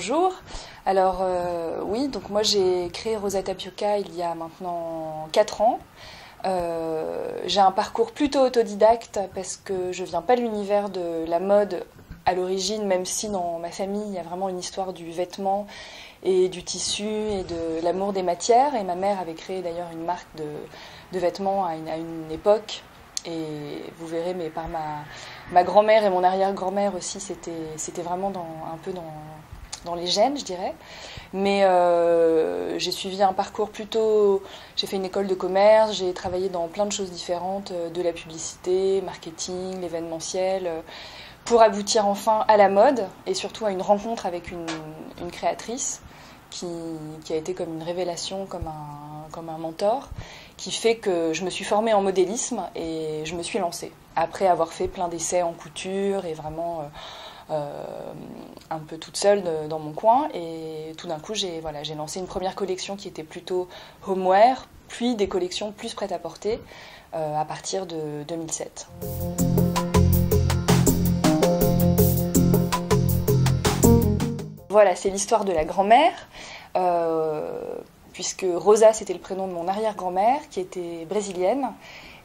bonjour. Alors oui, donc moi j'ai créé Rosa Tapioca il y a maintenant 4 ans. J'ai un parcours plutôt autodidacte parce que je viens pas de l'univers de la mode à l'origine, même si dans ma famille il y a vraiment une histoire du vêtement et du tissu et de l'amour des matières. Et ma mère avait créé d'ailleurs une marque de vêtements à une époque. Et vous verrez, mais par ma grand-mère et mon arrière-grand-mère aussi, c'était vraiment un peu dans les gènes, je dirais. Mais j'ai suivi un parcours plutôt... J'ai fait une école de commerce, j'ai travaillé dans plein de choses différentes, de la publicité, marketing, l'événementiel, pour aboutir enfin à la mode et surtout à une rencontre avec une créatrice qui a été comme une révélation, comme un mentor, qui fait que je me suis formée en modélisme et je me suis lancée. Après avoir fait plein d'essais en couture et vraiment un peu toute seule dans mon coin. Et tout d'un coup, j'ai lancé une première collection qui était plutôt homeware, puis des collections plus prêt-à-porter à partir de 2007. Voilà, c'est l'histoire de la grand-mère, puisque Rosa, c'était le prénom de mon arrière-grand-mère, qui était brésilienne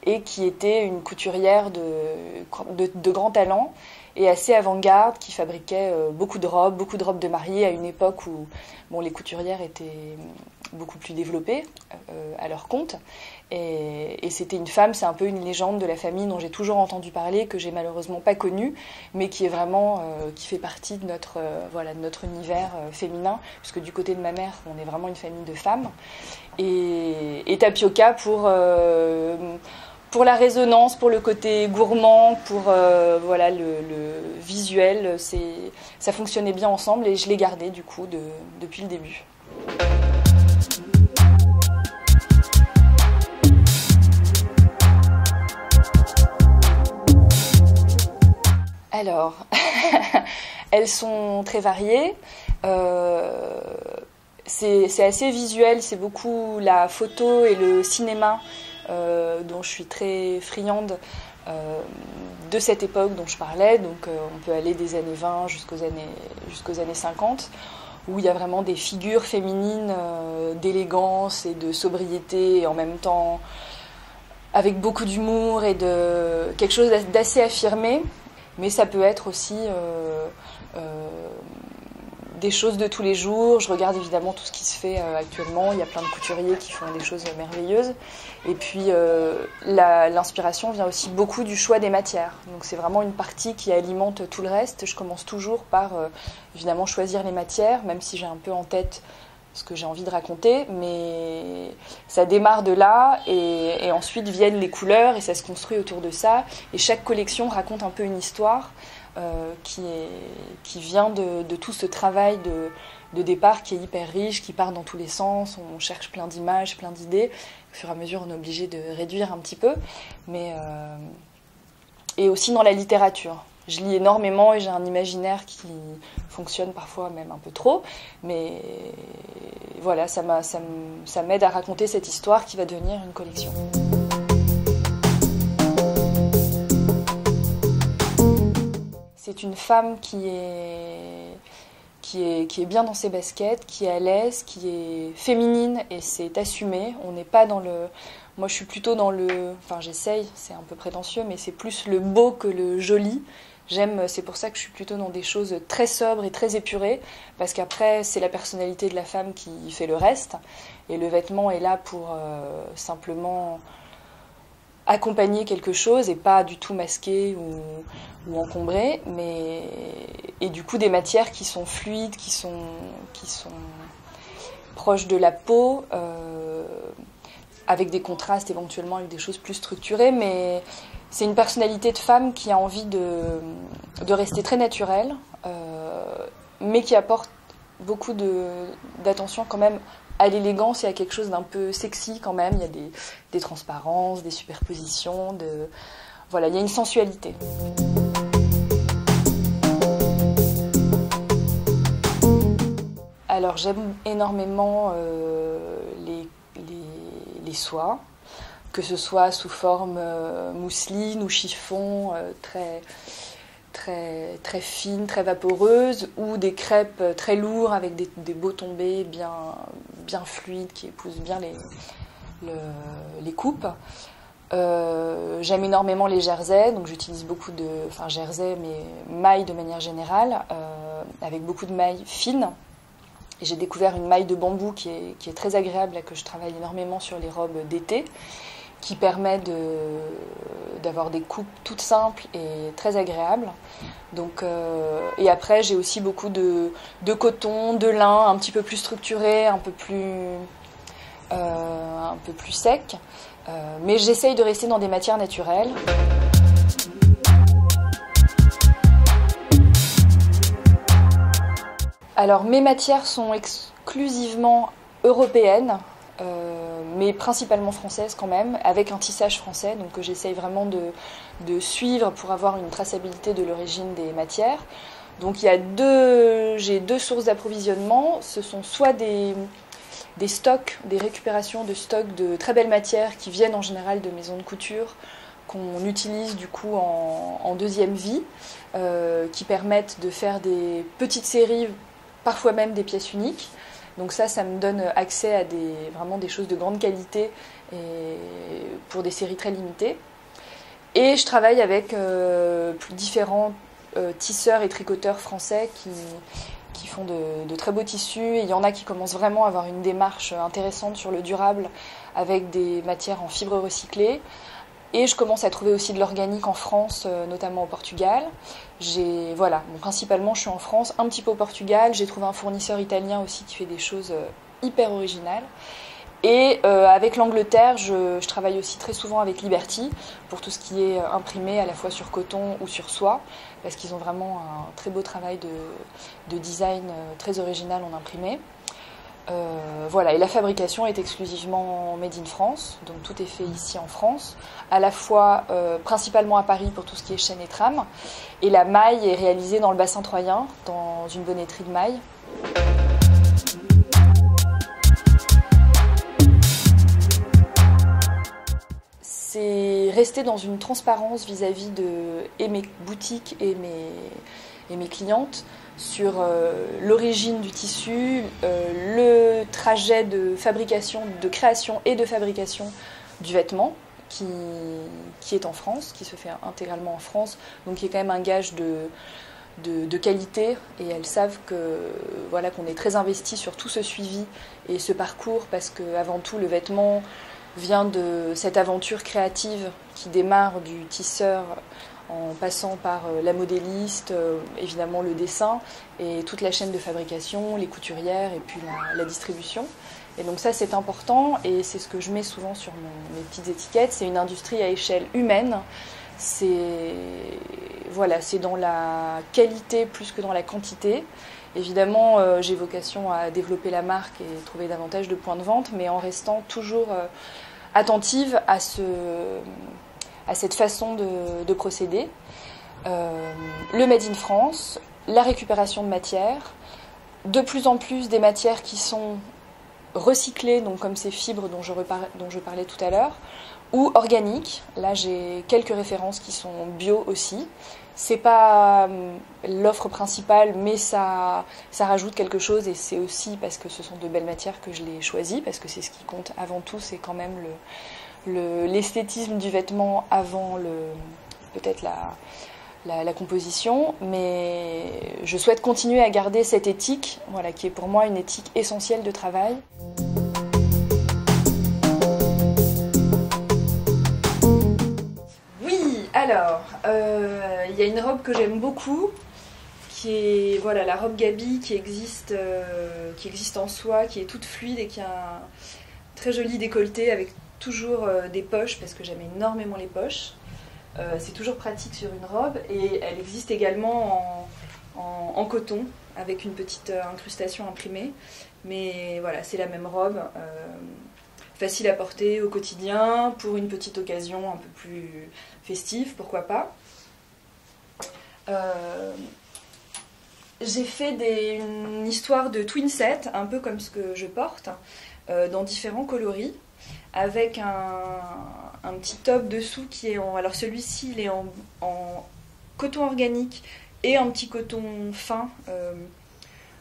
et qui était une couturière de grand talent et assez avant-garde, qui fabriquait beaucoup de robes de mariée à une époque où les couturières étaient beaucoup plus développées à leur compte. Et c'était une femme, c'est un peu une légende de la famille dont j'ai toujours entendu parler, que j'ai malheureusement pas connue, mais qui est vraiment, qui fait partie de notre univers féminin, puisque du côté de ma mère, on est vraiment une famille de femmes. Et Tapioca pour la résonance, pour le côté gourmand, pour le visuel, ça fonctionnait bien ensemble et je l'ai gardé du coup depuis le début. Alors, elles sont très variées. C'est assez visuel, c'est beaucoup la photo et le cinéma dont je suis très friande de cette époque dont je parlais. Donc on peut aller des années 20 jusqu'aux années 50, où il y a vraiment des figures féminines d'élégance et de sobriété, et en même temps avec beaucoup d'humour et de quelque chose d'assez affirmé. Mais ça peut être aussi des choses de tous les jours. Je regarde évidemment tout ce qui se fait actuellement. Il y a plein de couturiers qui font des choses merveilleuses. Et puis l'inspiration vient aussi beaucoup du choix des matières. Donc c'est vraiment une partie qui alimente tout le reste. Je commence toujours par évidemment choisir les matières, même si j'ai un peu en tête ce que j'ai envie de raconter, mais ça démarre de là et ensuite viennent les couleurs et ça se construit autour de ça. Et chaque collection raconte un peu une histoire qui vient de tout ce travail de départ qui est hyper riche, qui part dans tous les sens. On cherche plein d'images, plein d'idées. Au fur et à mesure, on est obligé de réduire un petit peu, et aussi dans la littérature. Je lis énormément et j'ai un imaginaire qui fonctionne parfois même un peu trop, mais voilà, ça m'aide à raconter cette histoire qui va devenir une collection. C'est une femme qui est bien dans ses baskets, qui est à l'aise, qui est féminine et c'est assumé. On n'est pas dans le... Moi, je suis plutôt dans le... Enfin, j'essaye, c'est un peu prétentieux, mais c'est plus le beau que le joli. C'est pour ça que je suis plutôt dans des choses très sobres et très épurées, parce qu'après, c'est la personnalité de la femme qui fait le reste, et le vêtement est là pour simplement accompagner quelque chose et pas du tout masquer ou encombrer, et du coup des matières qui sont fluides, qui sont proches de la peau, avec des contrastes éventuellement avec des choses plus structurées, mais c'est une personnalité de femme qui a envie de rester très naturelle, mais qui apporte beaucoup d'attention quand même à l'élégance et à quelque chose d'un peu sexy quand même. Il y a des transparences, des superpositions, voilà, il y a une sensualité. Alors j'aime énormément les soies, que ce soit sous forme mousseline ou chiffon, très, très fines, très vaporeuses, ou des crêpes très lourds avec des beaux tombés bien, bien fluides qui épousent bien les coupes. J'aime énormément les jerseys, donc j'utilise beaucoup jersey, mais mailles de manière générale, avec beaucoup de mailles fines. Et j'ai découvert une maille de bambou qui est très agréable, là, que je travaille énormément sur les robes d'été, qui permet d'avoir des coupes toutes simples et très agréables. Donc, et après, j'ai aussi beaucoup de coton, de lin, un petit peu plus structuré, un peu plus sec. Mais j'essaye de rester dans des matières naturelles. Alors mes matières sont exclusivement européennes, mais principalement françaises quand même, avec un tissage français, donc que j'essaye vraiment de suivre pour avoir une traçabilité de l'origine des matières. Donc j'ai deux sources d'approvisionnement, ce sont soit des stocks, des récupérations de stocks de très belles matières qui viennent en général de maisons de couture, qu'on utilise du coup en deuxième vie, qui permettent de faire des petites séries, parfois même des pièces uniques. Donc ça me donne accès à vraiment des choses de grande qualité et pour des séries très limitées. Et je travaille avec différents tisseurs et tricoteurs français qui font de très beaux tissus. Et il y en a qui commencent vraiment à avoir une démarche intéressante sur le durable avec des matières en fibres recyclées. Et je commence à trouver aussi de l'organique en France, notamment au Portugal. Principalement je suis en France, un petit peu au Portugal. J'ai trouvé un fournisseur italien aussi qui fait des choses hyper originales. Et avec l'Angleterre, je travaille aussi très souvent avec Liberty pour tout ce qui est imprimé à la fois sur coton ou sur soie, parce qu'ils ont vraiment un très beau travail de design très original en imprimé. Et la fabrication est exclusivement made in France, donc tout est fait ici en France, à la fois principalement à Paris pour tout ce qui est chaîne et trame, et la maille est réalisée dans le bassin troyen, dans une bonneterie de maille. C'est rester dans une transparence vis-à-vis de mes boutiques et mes clientes sur l'origine du tissu, le trajet de fabrication, de création et de fabrication du vêtement qui est en France, qui se fait intégralement en France, donc qui est quand même un gage de qualité, et elles savent qu'on est très investi sur tout ce suivi et ce parcours, parce qu'avant tout le vêtement vient de cette aventure créative qui démarre du tisseur en passant par la modéliste, évidemment le dessin et toute la chaîne de fabrication, les couturières et puis la distribution. Et donc ça c'est important, et c'est ce que je mets souvent sur mes petites étiquettes, c'est une industrie à échelle humaine. C'est dans la qualité plus que dans la quantité. Évidemment, j'ai vocation à développer la marque et trouver davantage de points de vente, mais en restant toujours attentive à cette façon de procéder. Le Made in France, la récupération de matières, de plus en plus des matières qui sont recyclées, donc comme ces fibres dont je parlais tout à l'heure, ou organiques. Là, j'ai quelques références qui sont bio aussi. C'est pas l'offre principale, mais ça rajoute quelque chose, et c'est aussi parce que ce sont de belles matières que je les choisis, parce que c'est ce qui compte avant tout, c'est quand même l'esthétisme du vêtement avant peut-être la composition. Mais je souhaite continuer à garder cette éthique, qui est pour moi une éthique essentielle de travail. Alors, il y a une robe que j'aime beaucoup, qui est la robe Gabi, qui existe en soie, qui est toute fluide et qui a un très joli décolleté avec toujours des poches, parce que j'aime énormément les poches. C'est toujours pratique sur une robe, et elle existe également en coton avec une petite incrustation imprimée. Mais voilà, c'est la même robe. Facile à porter au quotidien, pour une petite occasion un peu plus festive, pourquoi pas. J'ai fait une histoire de twin set, un peu comme ce que je porte, dans différents coloris, avec un petit top dessous qui est alors celui-ci il est en coton organique et un petit coton fin,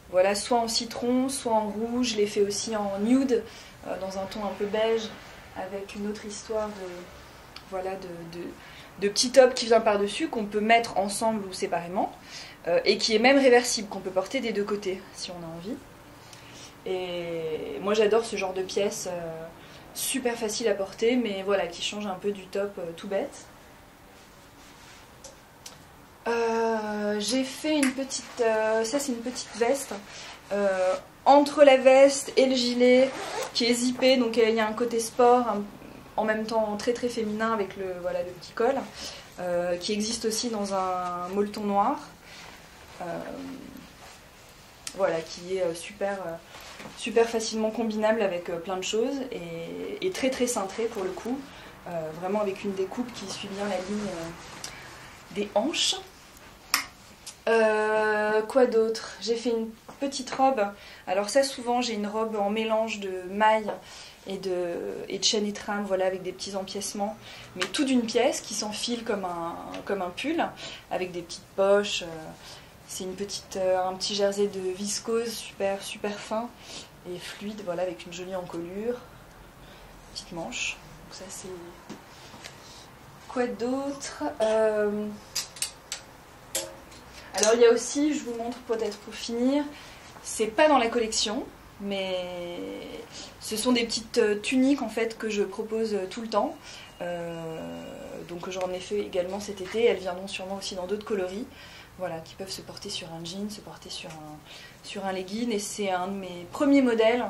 voilà, soit en citron, soit en rouge. Je l'ai fait aussi en nude, dans un ton un peu beige, avec une autre histoire de petit top qui vient par-dessus, qu'on peut mettre ensemble ou séparément, et qui est même réversible, qu'on peut porter des deux côtés, si on a envie. Et moi j'adore ce genre de pièces, super facile à porter, mais voilà, qui change un peu du top tout bête. J'ai fait une petite, ça c'est une petite veste, entre la veste et le gilet, qui est zippé, donc il y a un côté sport, en même temps très très féminin avec le petit col, qui existe aussi dans un molleton noir, voilà, qui est super facilement combinable avec plein de choses, et très très cintré pour le coup, vraiment avec une découpe qui suit bien la ligne des hanches. Quoi d'autre? J'ai fait une petite robe. Alors ça, souvent j'ai une robe en mélange de mailles et de chaîne et trame, voilà, avec des petits empiècements, mais tout d'une pièce qui s'enfile comme un pull, avec des petites poches. C'est un petit jersey de viscose super fin et fluide, voilà, avec une jolie encolure, petite manche. Donc ça c'est... Quoi d'autre? Alors il y a aussi, je vous montre peut-être pour finir, c'est pas dans la collection, mais ce sont des petites tuniques en fait que je propose tout le temps. Donc j'en ai fait également cet été, elles viendront sûrement aussi dans d'autres coloris, voilà, qui peuvent se porter sur un jean, se porter sur un legging, et c'est un de mes premiers modèles,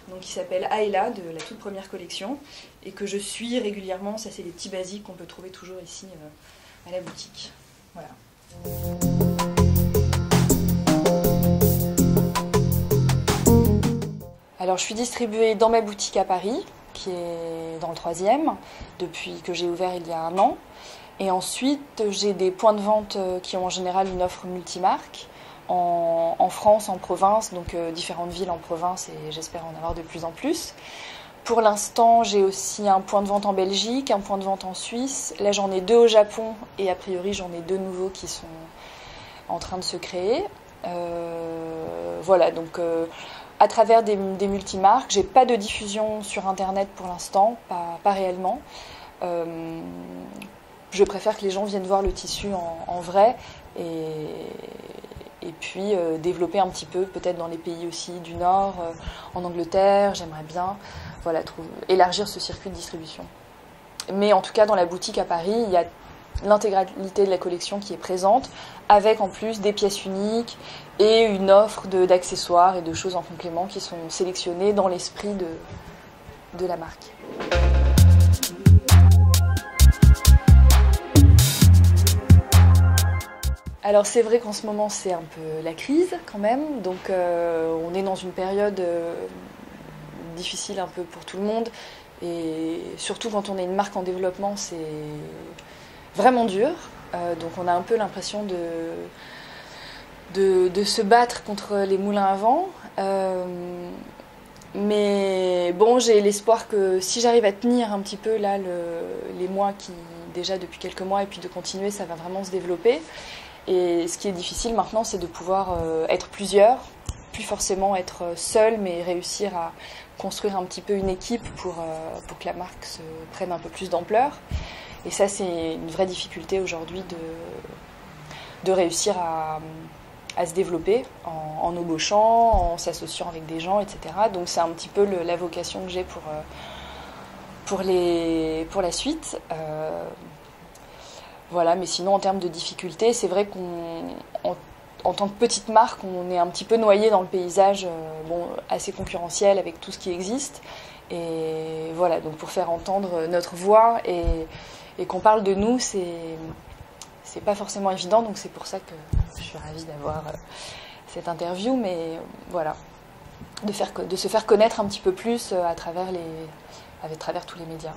donc qui s'appelle Ayla, de la toute première collection, et que je suis régulièrement. Ça c'est des petits basiques qu'on peut trouver toujours ici à la boutique. Voilà. Alors je suis distribuée dans ma boutique à Paris, qui est dans le 3e, depuis que j'ai ouvert il y a un an. Et ensuite j'ai des points de vente qui ont en général une offre multimarque, en France, en province, donc différentes villes en province, et j'espère en avoir de plus en plus. Pour l'instant, j'ai aussi un point de vente en Belgique, un point de vente en Suisse. Là, j'en ai 2 au Japon, et a priori, j'en ai 2 nouveaux qui sont en train de se créer. Voilà, donc à travers des multimarques. J'ai pas de diffusion sur Internet pour l'instant, pas réellement. Je préfère que les gens viennent voir le tissu en vrai, et puis développer un petit peu, peut-être dans les pays aussi du Nord, en Angleterre. J'aimerais bien, voilà, élargir ce circuit de distribution. Mais en tout cas, dans la boutique à Paris, il y a l'intégralité de la collection qui est présente, avec en plus des pièces uniques et une offre d'accessoires et de choses en complément qui sont sélectionnées dans l'esprit de la marque. Alors c'est vrai qu'en ce moment c'est un peu la crise quand même, donc on est dans une période difficile un peu pour tout le monde, et surtout quand on est une marque en développement, c'est vraiment dur, donc on a un peu l'impression de se battre contre les moulins à vent, mais bon, j'ai l'espoir que si j'arrive à tenir un petit peu là les mois qui déjà depuis quelques mois, et puis de continuer, ça va vraiment se développer. Et ce qui est difficile maintenant, c'est de pouvoir être plusieurs, plus forcément être seul, mais réussir à construire un petit peu une équipe pour que la marque se prenne un peu plus d'ampleur. Et ça, c'est une vraie difficulté aujourd'hui de réussir à se développer en embauchant, en s'associant avec des gens, etc. Donc c'est un petit peu la vocation que j'ai pour la suite. Voilà, mais sinon en termes de difficultés, c'est vrai qu'en tant que petite marque, on est un petit peu noyé dans le paysage assez concurrentiel avec tout ce qui existe. Et voilà, donc pour faire entendre notre voix et qu'on parle de nous, c'est pas forcément évident, donc c'est pour ça que je suis ravie d'avoir cette interview, mais voilà, de se faire connaître un petit peu plus à travers tous les médias.